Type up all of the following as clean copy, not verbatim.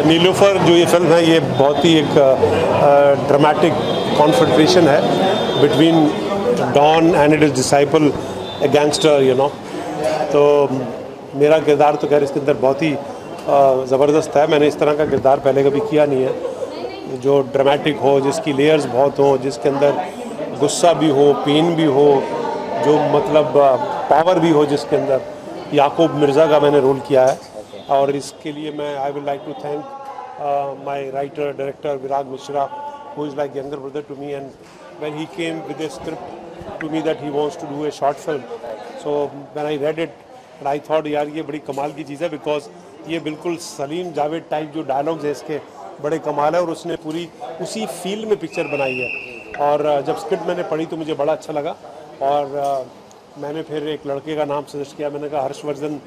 नीलूफर जो ये फिल्म है ये बहुत ही एक ड्रामेटिक कॉन्फ्रंटेशन है between don and it is disciple a gangster you know. तो मेरा किरदार तो खैर इसके अंदर बहुत ही ज़बरदस्त है। मैंने इस तरह का किरदार पहले कभी किया नहीं है जो ड्रामेटिक हो, जिसकी लेयर्स बहुत हो, जिसके अंदर गुस्सा भी हो, पेन भी हो, जो मतलब पावर भी हो जिसके अंदर। याकूब मिर्ज़ा का मैंने रोल किया है और इसके लिए मैं I will like to thank my writer director Virag Mishra who is like younger brother to me, and when he came with a script to me that he wants to do a short film, so when I read it and I thought यार ये बड़ी कमाल की चीज़ है because ये बिल्कुल Salim Javed type जो dialogues है इसके बड़े कमाल है और उसने पूरी उसी फील्ड में पिक्चर बनाई है। और जब स्क्रिप्ट मैंने पढ़ी तो मुझे बड़ा अच्छा लगा और मैंने फिर एक लड़के का नाम सजेस्ट किया। मैंने कहा हर्षवर्धन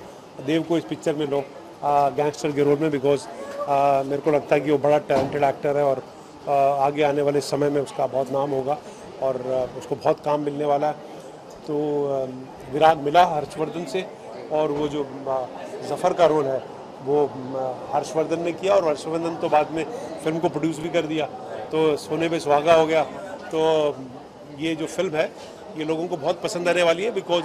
देव को इस पिक्चर में लो गैंगस्टर के रोल में, बिकॉज मेरे को लगता है कि वो बड़ा टैलेंटेड एक्टर है और आगे आने वाले समय में उसका बहुत नाम होगा और उसको बहुत काम मिलने वाला है। तो विराग मिला हर्षवर्धन से और वो जो ज़फ़र का रोल है वो हर्षवर्धन ने किया और हर्षवर्धन तो बाद में फिल्म को प्रोड्यूस भी कर दिया, तो सोने पे सुहागा हो गया। तो ये जो फिल्म है ये लोगों को बहुत पसंद आने वाली है बिकॉज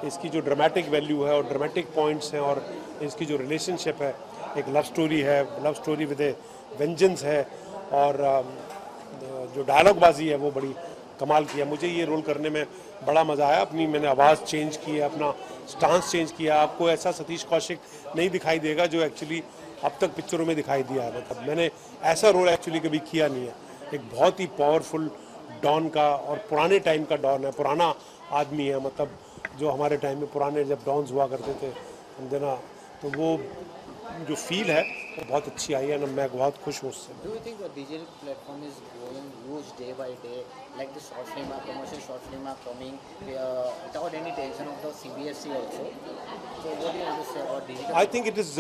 इसकी जो ड्रामेटिक वैल्यू है और ड्रामेटिक पॉइंट्स हैं और इसकी जो रिलेशनशिप है, एक लव स्टोरी है, love story with A vengeance है और जो डायलॉगबाजी है वो बड़ी कमाल की है। मुझे ये रोल करने में बड़ा मज़ा आया। मैंने आवाज़ चेंज की है, अपना स्टांस चेंज किया। आपको ऐसा सतीश कौशिक नहीं दिखाई देगा जो एक्चुअली अब तक पिक्चरों में दिखाई दिया है। मतलब मैंने ऐसा रोल एक्चुअली कभी किया नहीं है। एक बहुत ही पावरफुल डॉन का और पुराने टाइम का डॉन है, पुराना आदमी है, मतलब जो हमारे टाइम में पुराने जब डॉन्स हुआ करते थे समझे ना, तो वो जो फील है वो बहुत अच्छी आई है ना, मैं बहुत खुश हूँ उससे। Do you think the digital platform is growing huge day by day, like the short film, commercial short film are coming without any tension of the CBSC also? So what do you have to say about digital? I think it is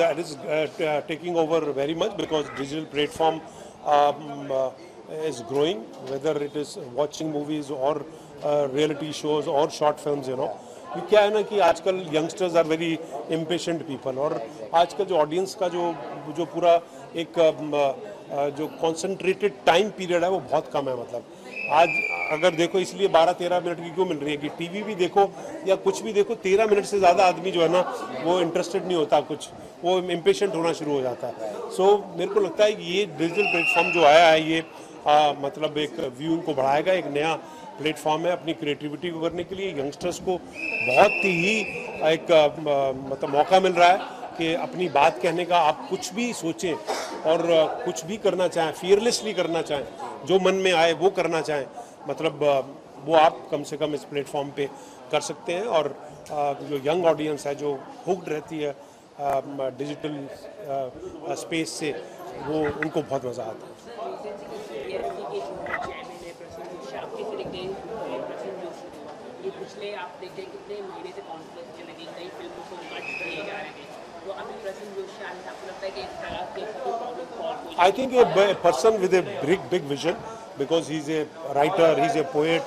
taking over very much because digital platform is growing, whether it is watching movies or reality shows or short films, you know. क्या है ना कि आजकल youngsters are very impatient people और आजकल जो audience का जो पूरा एक जो कॉन्सेंट्रेटेड टाइम पीरियड है वो बहुत कम है। मतलब आज अगर देखो इसलिए 12-13 मिनट की क्यों मिल रही है कि टीवी भी देखो या कुछ भी देखो 13 मिनट से ज़्यादा आदमी जो है ना वो इंटरेस्टेड नहीं होता, कुछ वो इम्पेशेंट होना शुरू हो जाता है। सो मेरे को लगता है कि ये डिजिटल प्लेटफॉर्म जो आया है ये मतलब एक व्यूइंग को बढ़ाएगा, एक नया प्लेटफॉर्म है अपनी क्रिएटिविटी को करने के लिए। यंगस्टर्स को बहुत ही एक मतलब मौका मिल रहा है कि अपनी बात कहने का, आप कुछ भी सोचें और कुछ भी करना चाहें, फियरलेसली करना चाहें, जो मन में आए वो करना चाहें, मतलब वो आप कम से कम इस प्लेटफॉर्म पे कर सकते हैं। और जो यंग ऑडियंस है जो हुक्ड रहती है डिजिटल स्पेस से, वो उनको बहुत मज़ा आता है। पिछले आप देखते हैं कितने महीने से कॉन्फ्रेंस में लगी, कई फिल्मों को कट किए जा रहे हैं, तो अभी प्रसन्न जोशी आपको लगता है कि इस तरह के problem? I think a person with a big vision, because he's a writer, he's a poet,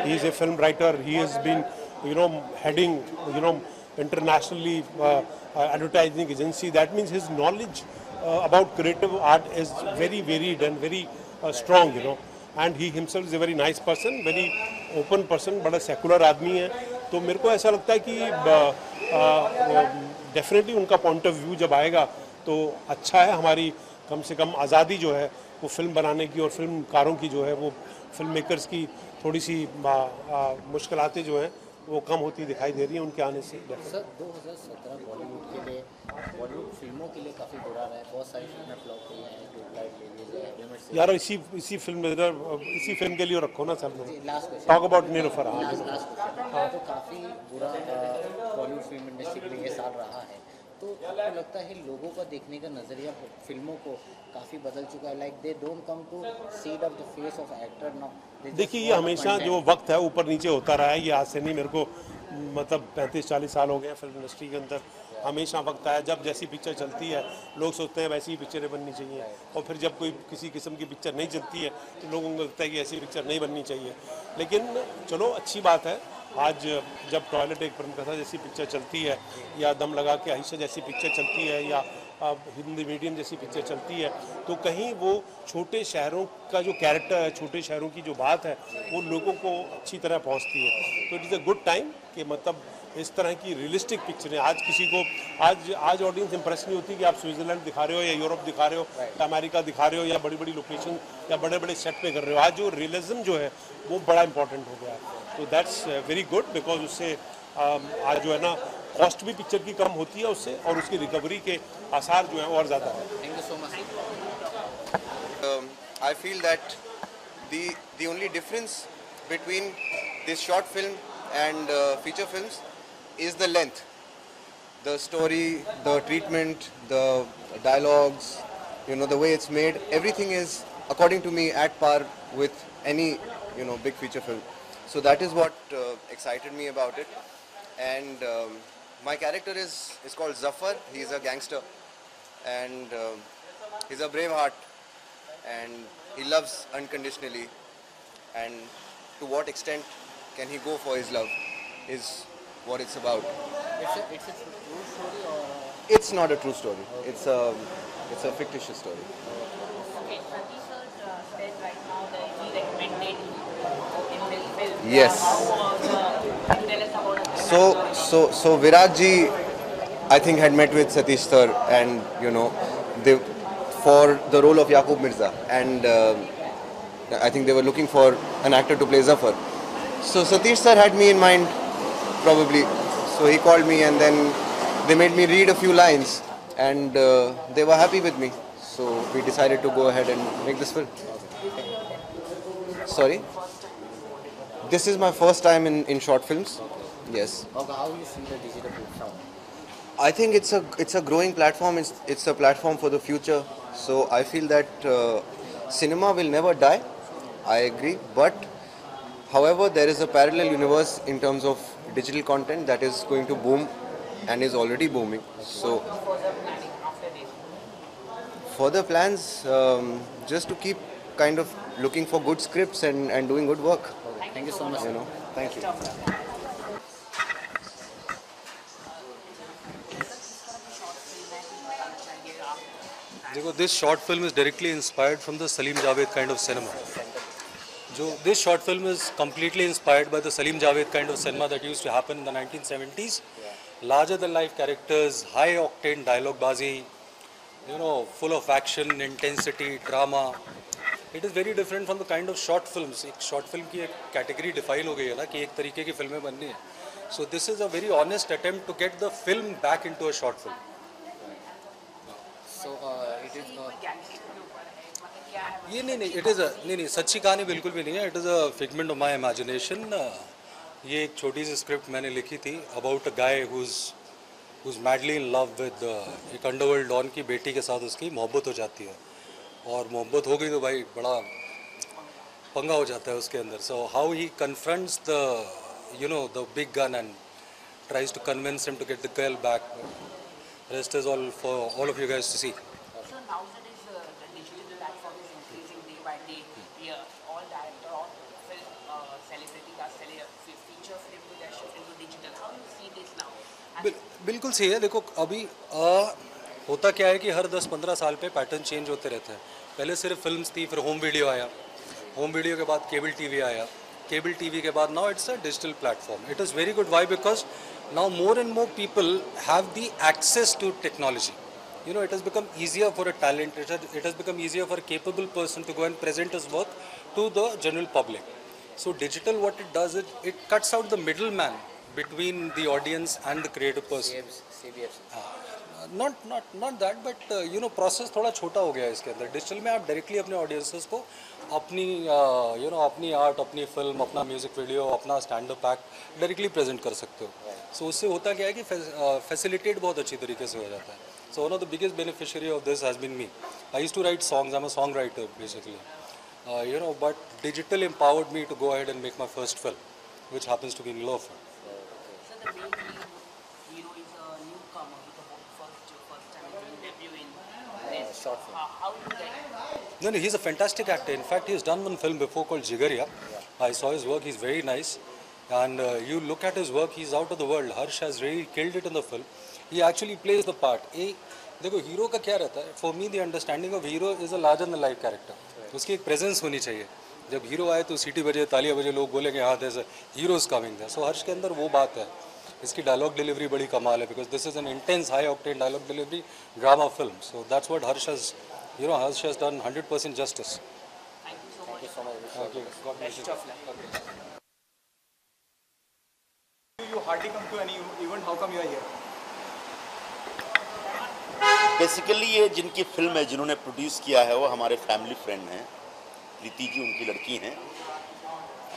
he's a film writer, he has been heading internationally advertising agency. That means his knowledge about creative art is very varied and very strong, and he himself is a very nice person, very open person, बड़ा secular आदमी है। तो मेरे को ऐसा लगता है कि डेफिनेटली उनका पॉइंट ऑफ व्यू जब आएगा तो अच्छा है। हमारी कम से कम आज़ादी जो है वो फिल्म बनाने की और फिल्मकारों की जो है वो फिल्म मेकर्स की थोड़ी सी मुश्किलातें जो हैं वो कम होती दिखाई दे रही हैं उनके आने से। सर 2017 बॉलीवुड के लिए, बॉलीवुड फिल्मों के लिए काफ़ी बुरा रहा है, बहुत सारी फिल्में फ्लॉप हुई हैं, ट्यूबलाइट ले लीजिए, हेलमेट से। यार इसी फिल्म के लिए रखो ना सब लोग। Last question, talk about Nilofar. हाँ लास्ट क्वेश्चन, तो काफ़ी बुरा बॉलीवुड फिल्म इंडस्ट्री के लिए ये साल रहा है, तो आपको लगता है लोगों का देखने का नज़रिया फिल्मों को काफ़ी बदल चुका है? Like they don't come to see the face of actor now. देखिए ये हमेशा जो वक्त है ऊपर नीचे होता रहा है, ये आज से नहीं, मेरे को मतलब 35-40 साल हो गए हैं फिल्म इंडस्ट्री के अंदर। हमेशा वक्त आया जब जैसी पिक्चर चलती है लोग सोचते हैं वैसी ही पिक्चरें बननी चाहिए, और फिर जब कोई किसी किस्म की पिक्चर नहीं चलती है तो लोगों को लगता है कि ऐसी पिक्चर नहीं बननी चाहिए। लेकिन चलो अच्छी बात है, आज जब टॉयलेट एक प्रेम कथा जैसी पिक्चर चलती है, या दम लगा के आयशा जैसी पिक्चर चलती है, या हिंदी मीडियम जैसी पिक्चर चलती है, तो कहीं वो छोटे शहरों का जो कैरेक्टर है, छोटे शहरों की जो बात है, वो लोगों को अच्छी तरह पहुंचती है। तो it is a good time कि मतलब इस तरह की रियलिस्टिक पिक्चरें आज किसी को आज ऑडियंस इंप्रेस नहीं होती कि आप स्विट्जरलैंड दिखा रहे हो या यूरोप दिखा रहे हो या अमेरिका दिखा रहे हो या बड़ी बड़ी लोकेशन या बड़े बड़े सेट पे कर रहे हो। आज जो रियलिज्म जो है वो बड़ा इंपॉर्टेंट हो गया है, तो दैट्स वेरी गुड, बिकॉज उससे आज जो है ना कॉस्ट भी पिक्चर की कम होती है उससे, और उसकी रिकवरी के आसार जो हैं और ज़्यादा है। Thank you so much. I feel that the only difference between this short film and feature films is the length, the story, the treatment, the dialogues, you know, the way it's made. Everything is, according to me, at par with any, you know, big feature film. So that is what excited me about it. And my character is called Zafar. He's a gangster, and he's a brave heart, and he loves unconditionally. And to what extent can he go for his love is what it's about. It's a true story or? It's not a true story. It's a fictitious story. Okay, Satish sir said right now that he recommended you in this film. Yes. How can you tell us about the So Viraj ji, I think, had met with Satish sir, and you know, they for the role of Yaqub Mirza, and I think they were looking for an actor to play Zafar. So Satish sir had me in mind, probably. So he called me, and then they made me read a few lines, and they were happy with me. So we decided to go ahead and make this film. Sorry? This is my first time in short films. Yes. Okay, how you see the digital platform? I think it's a growing platform. It's a platform for the future. So I feel that cinema will never die. I agree. But however, there is a parallel universe in terms of digital content that is going to boom and is already booming. So further plans, just to keep kind of looking for good scripts and doing good work. Okay, thank you so much. You know. Thank you. देखो, this short film is directly inspired from the Salim Javed kind of cinema. This short film is completely inspired by the Salim Javed kind of cinema that used to happen in the 1970s. Larger than life characters, high octane dialogue bazi, you know, full of action, intensity, drama. It is very different from the kind of short films. एक short film की एक category define हो गई है ना कि एक तरीके की फिल्में बननी है. So this is a very honest attempt to get the film back into a short film. So it is ये नहीं, इट इज़ नहीं, सच्ची कहानी बिल्कुल भी नहीं है. It is a figment of my imagination. ये एक छोटी सी स्क्रिप्ट मैंने लिखी थी about a guy whose madly in love with एक अंडरवर्ल्ड डॉन की बेटी के साथ उसकी मोहब्बत हो जाती है, और मोहब्बत हो गई तो भाई बड़ा पंगा हो जाता है उसके अंदर. So how he confronts the big gun and tries to convince him to get the girl back. Rest is all for all of you guys to see. So nowadays the digital platform is increasing day by day. All director, all film celebrities are selling feature film to their shift into digital. How do you see this now? बिल्कुल सही है. देखो अभी होता क्या है कि हर 10-15 साल पे पैटर्न चेंज होते रहते हैं. पहले सिर्फ फिल्म्स थी, फिर होम वीडियो आया, होम वीडियो के बाद केबल टीवी आया, केबल टीवी के बाद now it's a digital platform. It is very good. Why? Because now more and more people have the access to technology. it has become easier for a talent, it has become easier for a capable person to go and present his work to the general public. So digital, what it does is it cuts out the middleman between the audience and the creative person. CBFC. Not that, but process थोड़ा छोटा हो गया है इसके अंदर. Digital में आप directly अपने ऑडियंसेस को अपनी अपनी आर्ट, अपनी फिल्म, अपना म्यूजिक वीडियो, अपना stand up act directly present कर सकते हो. सो उससे होता क्या है कि फैसिलिटेट बहुत अच्छी तरीके से हो जाता है. So one of the biggest beneficiary of this has been me. I used to write songs, I am a song writer basically. But digital empowered me to go ahead and make my first film, which happens to be in Loafer. So the main hero is a newcomer with the first time debut in this Short film. How do you get No, he's a fantastic actor. In fact, he's done one film before called Jigariya. I saw his work. He's very nice. And you look at his work, he's out of the world. Harsh has really killed it in the film. He actually plays the part. देखो hero का क्या रहता है. For me, the understanding of hero is a larger than life character. उसकी एक presence होनी चाहिए. जब हीरो आए तो सीटी बजे, तालियां बजे, लोग बोलेंगे हाँ there's a hero is coming there. So हर्ष के अंदर वो बात है. इसकी डायलॉग डिलीवरी बड़ी कमाल है, because this is an intense, high octane dialogue delivery drama film. So that's what Harsh has, Harsh has done 100% justice. Thank you so much. Thank you so much. Okay, God bless you. Best of luck. You hardly come to any event. How come you are here? Basically ये जिनकी film है, जिन्होंने produce किया है, वो हमारे family friend हैं. प्रीति जी उनकी लड़की हैं,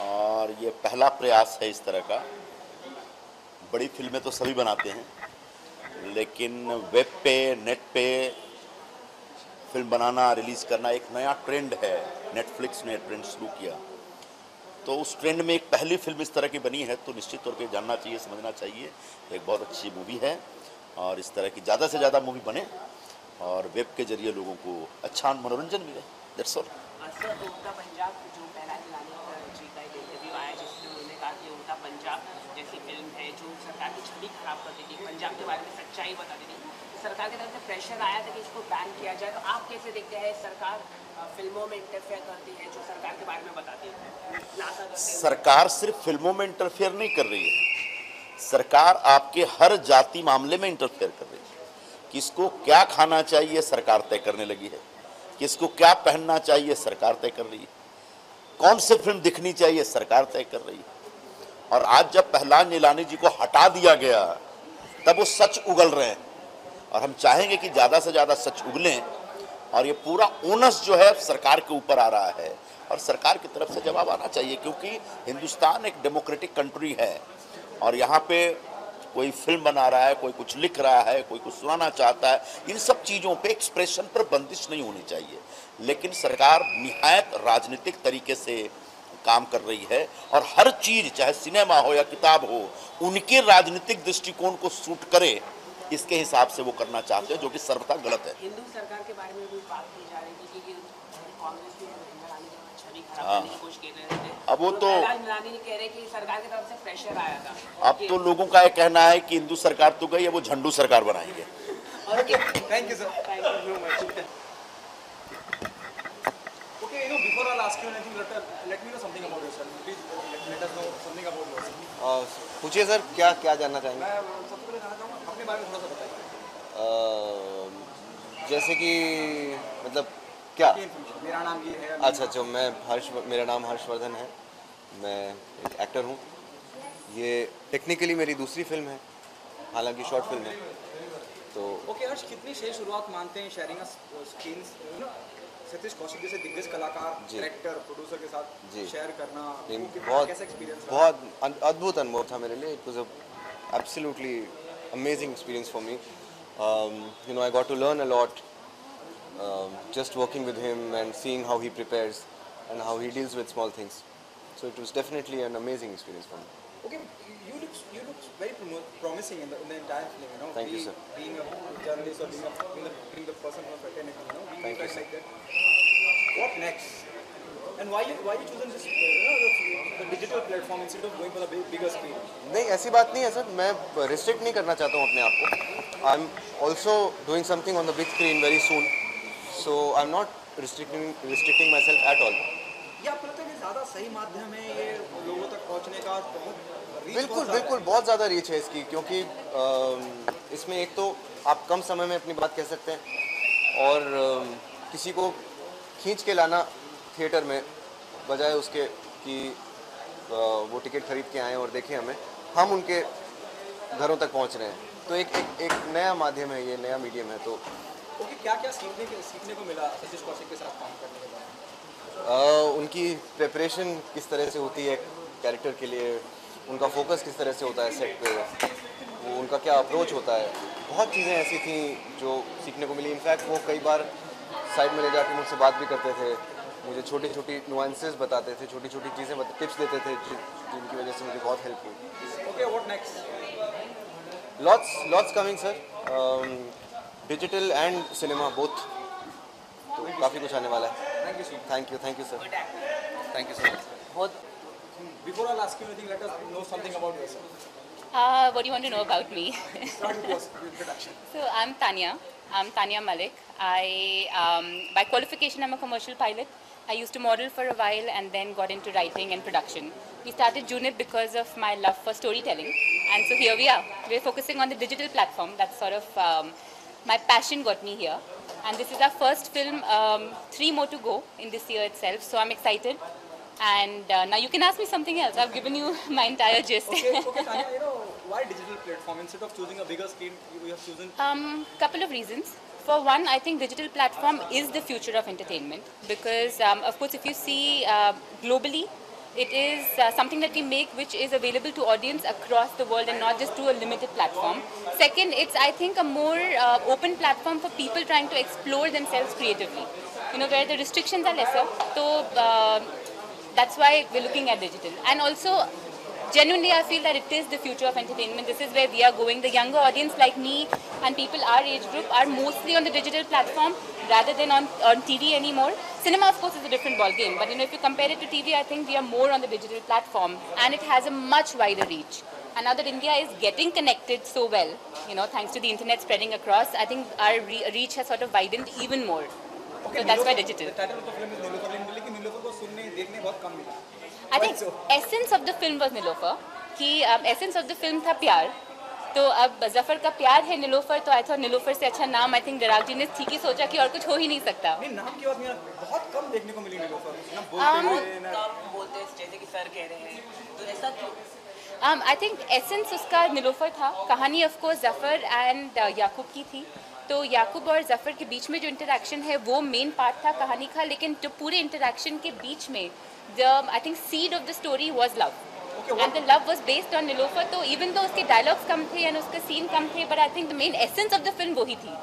और ये पहला प्रयास है इस तरह का. बड़ी फिल्में तो सभी बनाते हैं, लेकिन वेब पे, नेट पे फिल्म बनाना, रिलीज़ करना एक नया ट्रेंड है. नेटफ्लिक्स ने ट्रेंड शुरू किया, तो उस ट्रेंड में एक पहली फिल्म इस तरह की बनी है, तो निश्चित तौर पे जानना चाहिए, समझना चाहिए. एक बहुत अच्छी मूवी है, और इस तरह की ज़्यादा से ज़्यादा मूवी बने और वेब के जरिए लोगों को अच्छा मनोरंजन मिले. That's all. सर, उड़ता पंजाब जो पहला जिलानी जी का एक इंटरव्यू आया जिसमें उन्होंने कहा कि उड़ता पंजाब जैसी फिल्म है जो सरकार की छवि खराब कर देती है, पंजाब के बारे में सच्चाई बता देती है. सरकार की तरफ से प्रेशर आया था कि इसको बैन किया जाए, तो आप कैसे देखते हैं सरकार फिल्मों में इंटरफेयर करती है जो सरकार के बारे में बताती है? सरकार सिर्फ फिल्मों में इंटरफेयर नहीं कर रही है, सरकार आपके हर जाति मामले में इंटरफेयर कर रही है. किसको क्या खाना चाहिए सरकार तय करने लगी है, किसको क्या पहनना चाहिए सरकार तय कर रही है, कौन सी फिल्म दिखनी चाहिए सरकार तय कर रही है. और आज जब पहलवान नीलानी जी को हटा दिया गया, तब वो सच उगल रहे हैं, और हम चाहेंगे कि ज़्यादा से ज़्यादा सच उगलें, और ये पूरा ओनस जो है सरकार के ऊपर आ रहा है, और सरकार की तरफ से जवाब आना चाहिए, क्योंकि हिंदुस्तान एक डेमोक्रेटिक कंट्री है, और यहाँ पे कोई फिल्म बना रहा है, कोई कुछ लिख रहा है, कोई कुछ सुनाना चाहता है, इन सब चीज़ों पे एक्सप्रेशन पर बंदिश नहीं होनी चाहिए. लेकिन सरकार निहायत राजनीतिक तरीके से काम कर रही है, और हर चीज़ चाहे सिनेमा हो या किताब हो, उनके राजनीतिक दृष्टिकोण को सूट करे, इसके हिसाब से वो करना चाहते हैं, जो कि सर्वथा गलत है. हिंदू सरकार के बारे में भी बात की जा रही थी कि कांग्रेस की छवि खराब करने की कोशिश कर रहे थे. अब वो तो नीलानी कह रहे कि सरकार की तरफ से प्रेशर आया था. अब तो लोगों का ये कहना है कि हिंदू सरकार तो गई है, वो झंडू सरकार बनाएंगे. Thank you, sir. Thank you so much. Okay, before I'll ask you anything, let me know something about yourself. Please let us know something about yourself. पूछिए सर, क्या क्या जानना चाहेंगे? मैं सबसे पहले जानना चाहूँगा अपने बारे में थोड़ा सा बताइए. जैसे कि मतलब क्या? मेरा नाम ये है. अच्छा, मेरा नाम हर्षवर्धन है, मैं एक एक्टर हूँ. ये टेक्निकली मेरी दूसरी फिल्म है, हालांकि शॉर्ट फिल्म है. तो ओके हर्ष, कितनी सही शुरुआत मानते हैं शेयरिंग स्क्रीन, सतीश कौशिक जैसे दिग्गज कलाकार, डायरेक्टर, प्रोड्यूसर के साथ शेयर करना, कैसा एक्सपीरियंस रहा? बहुत अद्भुत अनुभव था मेरे लिए. It was a absolutely amazing experience for me. I got to learn a lot just working with him and seeing how he prepares and how he deals with small things. So it was definitely an amazing experience for me. Okay, you look very promising in the entire film. Thank you, sir. Being a journalist or being the person from a fraternity, Thank you, sir. like that. What next? And why you chosen this the digital platform instead of going for the bigger screen? नहीं, ऐसी बात नहीं है sir. मैं restrict नहीं करना चाहता हूँ अपने आप को. I am also doing something on the big screen very soon, so I'm not restricting myself at all. ये आपको लगता है कि ज़्यादा सही माध्यम है ये लोगों तक पहुंचने का? बिल्कुल बहुत ज़्यादा रीच है इसकी, क्योंकि इसमें एक तो आप कम समय में अपनी बात कह सकते हैं और किसी को खींच के लाना थिएटर में बजाय उसके कि वो टिकट खरीद के आएँ और देखें हमें, हम उनके घरों तक पहुंच रहे हैं। तो एक नया माध्यम है, ये नया मीडियम है। तो ओके, क्या सीखने को मिला सतीश कौशिक के साथ काम करने के बाद? उनकी प्रिपरेशन किस तरह से होती है कैरेक्टर के लिए, उनका फोकस किस तरह से होता है सेट पे, वो उनका क्या अप्रोच होता है, बहुत चीज़ें ऐसी थी जो सीखने को मिली। इनफैक्ट वो कई बार साइड में ले जाके मुझसे बात भी करते थे, मुझे छोटी छोटी नुआंसेस बताते थे, छोटी छोटी चीज़ें टिप्स देते थे जिनकी वजह से मुझे बहुत हेल्प हुई। Okay, what next? Lots coming sir, digital and cinema both, तो काफ़ी कुछ आने वाला है। Thank you sir, thank you so much. बहुत Before I'll ask you anything, let us know something about yourself. What do you want to know about me? Start with your introduction. So I'm Tanya Malik. By qualification, I'm a commercial pilot. I used to model for a while and then got into writing and production. We started Junip because of my love for storytelling, and so here we are. We're focusing on the digital platform. That's sort of my passion got me here. And this is our first film, 3 more to go in this year itself, so I'm excited. And now you can ask me something else. I've given you my entire gist. Okay, Tanya, why digital platform? Instead of choosing a bigger screen, you have chosen... Couple of reasons. For one, I think digital platform is the future of entertainment because, of course, if you see globally, it is something that we make which is available to audience across the world and not just to a limited platform. Second, it's, I think, a more open platform for people trying to explore themselves creatively. Where the restrictions are lesser. So that's why we're looking at digital. And also, genuinely, I feel that it is the future of entertainment. This is where we are going. The younger audience like me and people our age group are mostly on the digital platform rather than on TV anymore. Cinema, of course, is a different ball game. But if you compare it to TV, I think we are more on the digital platform. And it has a much wider reach. And now that India is getting connected so well, thanks to the internet spreading across, I think our reach has sort of widened even more. Okay, so that's why digital. The title of the film is Nilofer, लेकिन Nilofer को सुनने देखने बहुत कम मिला. I think essence of the film was Nilofer. कि essence of the film था प्यार. तो अब जफर का प्यार है निलोफर, तो आई थॉट निलोफर से अच्छा नाम आई थिंक दराग जी ने ठीक ही सोचा कि और कुछ हो ही नहीं सकता. नहीं, नाम की बात नहीं, बहुत कम देखने को मिली निलोफर. ना बोलते जैसे कि सर कह रहे हैं, तो ऐसा क्यों? आई थिंक एसेंस उसका निलोफर था. कहानी ऑफ कोर्स जफर एंड याकूब की थी. तो याकूब और जफर के बीच में जो इंटरेक्शन है वो मेन पार्ट था कहानी का, लेकिन जो पूरे इंटरेक्शन के बीच में I think seed of the story was love. And the love was based on Nilofer. So even though उसके dialogues कम थे and उसके scene कम थे, but I think the main essence of the film वही थी.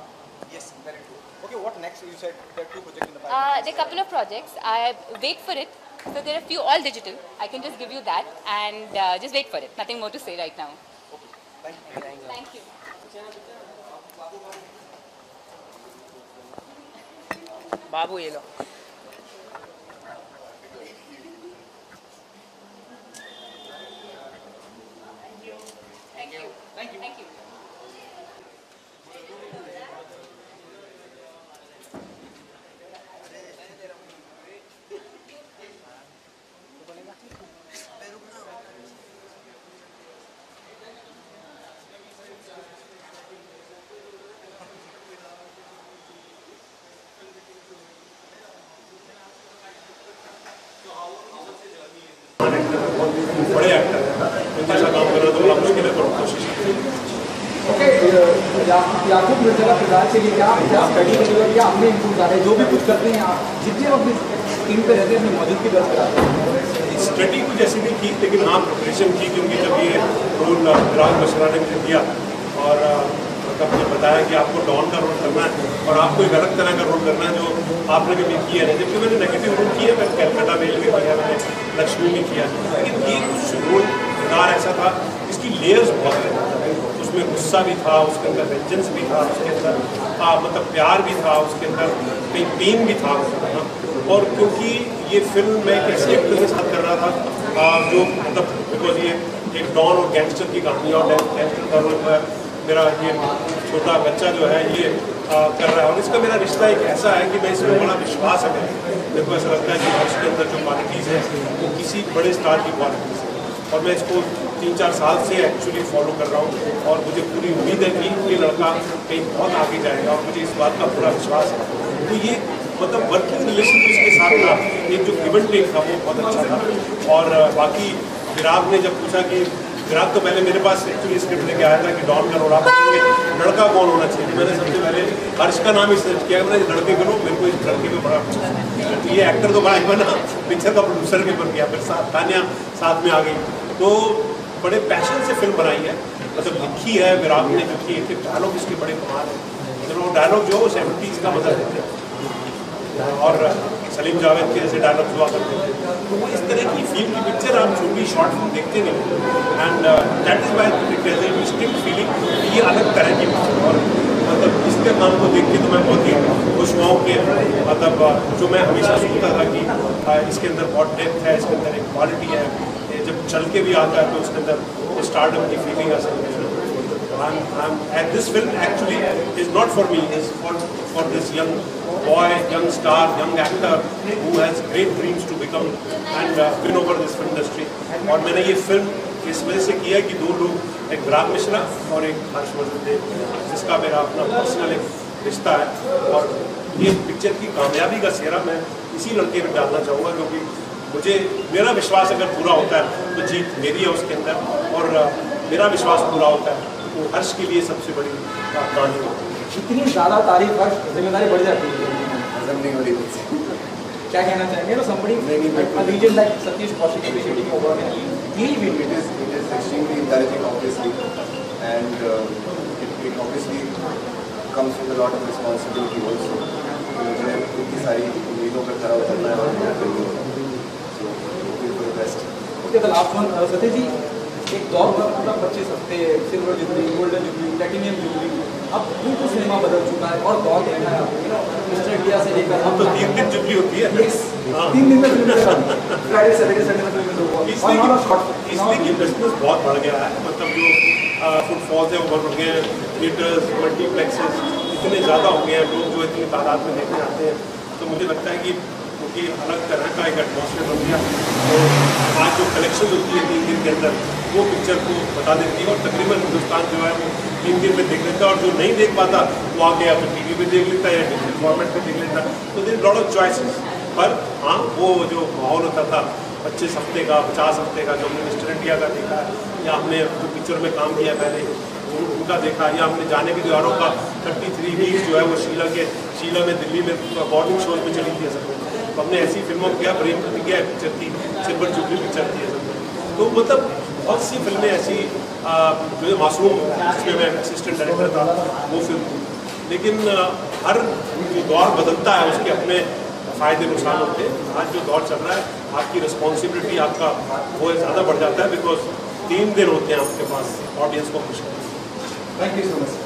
Yes, very true. Okay, what next? You said there are 2 projects in the pipeline. There are a couple of projects. I wait for it. So there are a few all digital. I can just give you that and just wait for it. Nothing more to say right now. Okay, thank you. Thank you. बाबू ये लो. Thank you. Thank you. बड़े actor हैं, जैसा काम कर रहा तो बड़ा मुश्किल है, पर कोशिश ओके, याकूब मिर्जा का किरदार के लिए क्या स्टडी करेंगे, क्या हमने इम्प्रूव कर रहे हैं, जो भी कुछ करते हैं आप जितने वक्त स्क्रीन पे रहते हैं अपनी मौजूदगी दर्ज कराते हैं. स्टडी कुछ ऐसी नहीं की, लेकिन हाँ प्रिपरेशन की, क्योंकि जब ये रोल राज बशरा ने मुझे दिया और कब मुझे बताया कि आपको डॉन का रोल करना है और आपको एक अलग तरह का रोल करना है जो आपने कभी किया है, जबकि मैंने नेगेटिव रोल किया, मैंने कैलकाटा मेल में किया, मैंने लक्ष्मी में किया, लेकिन ये कुछ रोल किरदार ऐसा था जिसकी लेयर्स बहुत थे. उसमें गुस्सा भी था, उसके अंदर वेंजेंस भी था, उसके अंदर मतलब प्यार भी था, उसके अंदर कहीं पेन भी था. और क्योंकि ये फिल्म मैं एक ऐसे एक्टर के साथ कर रहा था जो मतलब बिकॉज ये एक डॉन और गैंगस्टर की कहानी और गैंगस्टर का रोल मेरा ये छोटा बच्चा जो है ये कर रहा है। और इसका मेरा रिश्ता एक ऐसा है कि मैं इसमें बड़ा विश्वास है मेरे को ऐसा लगता है कि हर्ष के अंदर जो क्वालिटीज़ है वो किसी बड़े स्टार की क्वालिटीज़ है, और मैं इसको 3-4 साल से एक्चुअली फॉलो कर रहा हूँ, और मुझे पूरी उम्मीद है कि ये लड़का कहीं बहुत आगे जाएगा, और मुझे इस बात का पूरा विश्वास है। तो ये मतलब वर्किंग रिलेशन इसके साथ था, एक जो गिव एंड टेक था वो बहुत अच्छा था। और बाकी विराग ने जब पूछा कि विराग तो पहले मेरे पास एक्चुअली स्क्रिप्ट लेके आया था कि डॉन का रोल आप करेंगे, लड़का कौन होना चाहिए, तो मैंने सबसे पहले हर्ष का नाम ही सर्च किया, मैंने लड़के को, मेरे को इस लड़के पे बड़ा तो ये एक्टर तो बड़ा बना, पिक्चर का प्रोड्यूसर भी बन गया, फिर तान्या साथ में आ गई, तो बड़े पैशन से फिल्म बनाई है, मतलब लिखी है विराग ने, जो कि एक डायलॉग इसके बड़े कमाल है, मतलब वो डायलॉग जो 70s का मजा देते हैं, और सलीम जावेद के जैसे डायलॉग हुआ करते थे, तो वो इस तरह की फिल्म की पिक्चर आप छोटी शॉर्ट फिल्म देखते नहीं, and that is why it has a distinct feeling, ये अलग तरह की पिक्चर, और मतलब इसके काम को देख के तो मैं बहुत ही खुश हुआ हूँ कि मतलब जो मैं हमेशा सोचता था कि इसके अंदर बहुत डेप्थ है, इसके अंदर एक क्वालिटी है, जब चल के भी आता है तो उसके अंदर स्टार्टअप की फीलिंग आ सकती है। And this film actually is not for me, it's for this young boy, young star, young actor who has great dreams to become and win over this film industry. और मैंने ये film इस वजह से किया कि 2 लोग, एक विराग मिश्रा और एक हर्षवर्धन देव, जिसका मेरा अपना पर्सनल एक रिश्ता है, और ये पिक्चर की कामयाबी का सेहरा मैं इसी लड़के में डालना चाहूँगा, क्योंकि मुझे मेरा विश्वास अगर पूरा होता है तो जीत मेरी है उसके अंदर, और मेरा विश्वास पूरा होता है तो हर्ष के लिए सबसे बड़ी कहानी होती है। जितनी ज़्यादा तारीफ हर्ष, जिम्मेदारी बढ़ जाती है, क्या कहना चाहेंगे? तो somebody a legend like Satish Kaushik appreciating your work and clearly it is extremely encouraging obviously, and it obviously comes with a lot of responsibility also, मुझे इतनी सारी उम्मीदों पर खरा उतरना है और मेहनत करनी है, so hope for the best. Okay, the last one, Satish ji, एक दौर में पूरा 25 हफ्ते silver jubilee, golden jubilee, platinum jubilee, अब बिल्कुल सिनेमा बदल चुका है, और दौर देखना है मिस्टर इंडिया से लेकर हम तो 3 दिन जुबली होती है, 3 दिन में फिल्म फ्राइडे सैटरडे संडे में फिल्म दो, इसलिए कि बिजनेस बहुत बढ़ गया है, मतलब जो फुटफॉल्स है वो बढ़ गए हैं, थिएटर्स, मल्टीप्लेक्सेस इतने ज़्यादा हो गए हैं, लोग जो इतनी तादाद में देखने आते हैं, तो मुझे लगता है कि क्योंकि अलग तरह का एक एटमॉस्फेयर बन गया, तो आज जो कलेक्शन होती है 3 दिन के अंदर वो पिक्चर को बता देती है, और तकरीबन हिंदुस्तान जो है वो 3 दिन में देख लेता है, और जो नहीं देख पाता वो आगे या तो TV पे देख लेता है या डिजिटल फॉर्मेट पे देख लेता है, तो देयर लॉट ऑफ चॉइसेस। पर हाँ, वो जो माहौल होता था 25 हफ्ते का, 50 हफ्ते का, जो हमने मिस्टर इंडिया का देखा है, या हमने जो पिक्चर में काम किया पहले उनका देखा, या हमने जाने के द्वारों का 33 वीक्स जो है वो शीला में दिल्ली में बॉर्डिंग शोज में चली थी सब, तो हमने ऐसी फिल्मों को किया, प्रेम प्रतिज्ञा पिक्चर थी, सिल्वर जुबली पिक्चर थी सब, तो मतलब बहुत सी फिल्में ऐसी जो मासूम, जिसमें मैं असिस्टेंट डायरेक्टर था, वो फिल्म थी, लेकिन हर जो दौर बदलता है उसके अपने फ़ायदे नुकसान होते हैं। आज जो दौर चल रहा है, आपकी रिस्पॉन्सिबिलिटी आपका वो ज़्यादा बढ़ जाता है, बिकॉज 3 दिन होते हैं आपके पास ऑडियंस को खुश करने। Thank you so much.